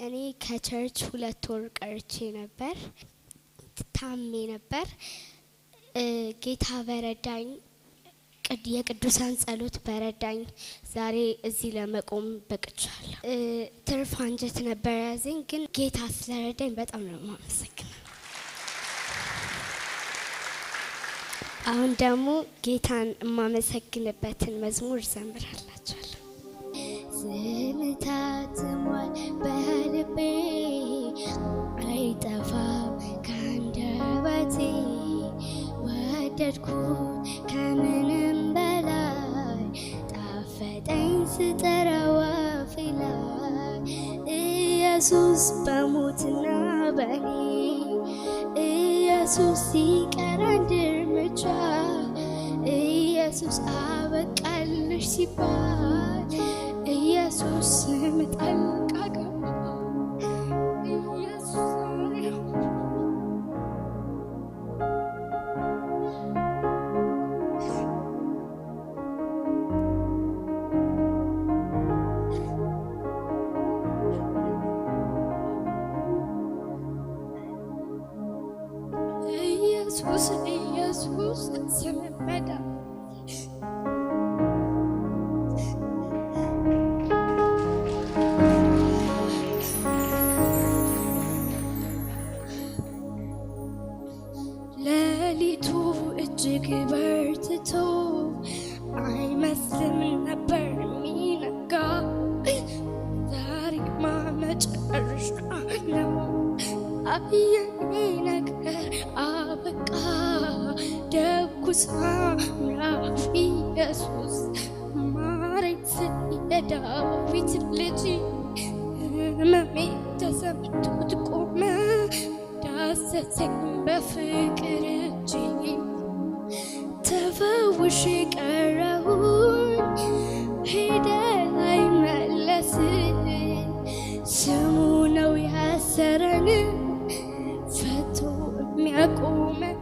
እኔ ከቸርች 2 ወር ቀርቼ ነበር ታሜ ነበር ጌታ በረዳኝ የቅዱሳን ጸሎት በረዳኝ ዛሬ እዚህ ለመቆም በቅቻለሁ ትርፍ አንጀት ነበር ያዘኝ ግን ጌታ ስለረዳኝ በጣም ነው የማመሰግነው አሁን ደግሞ ጌታን የማመሰግንበትን መዝሙር ዘምራላችኋለሁ ዝምታትሟል በልቤ አይጠፋም ከአንደበቴ ወደድኩት ከምንም በላይ ጣፈጠኝ ስጠራው አፌ ላይ ኢየሱስ በሞትና በኔ ኢየሱስ ሲቀር አንድ እርምጃ ኢየሱስ አበቃልሽ ሲባል ኢየሱስ ጣልቃ ገባ ኢየሱስ ስም መዳን ሌሊቱ እጅግ በርትቶ አይመስልም ነበር የሚነጋ ዛሬማ መጨረሻ ነው አየኔ ነገር አበቃ ደጉ ሳምራዊ ኢየሱስ ማረኝ ስል የዳዊት ልጅ ሕመሜ ተሰምቶት ቆመ ዳሰሰኝ በፍቅር እጅ ተፈውሼ ቀረሁኝ ሄደ አይመለስ ስሙ ነው ያሰረን ፈቶ የሚያቆመን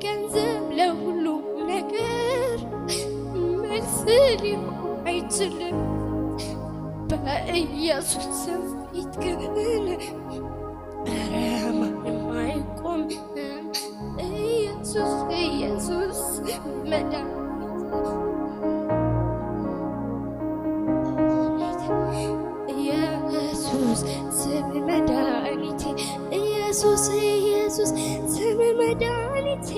ገንዘብ ለሁሉ ነገር መልስ ሊሆን አይችልም በኢየሱስ ስም ፊት ግን ኧረ ማንም አይቆም ኢየሱስ ኢየሱስ መድኃኒት ኢየሱስ ስም መድኃኒቴ ኢየሱስ ኢየሱስ ስም መድኃኒቴ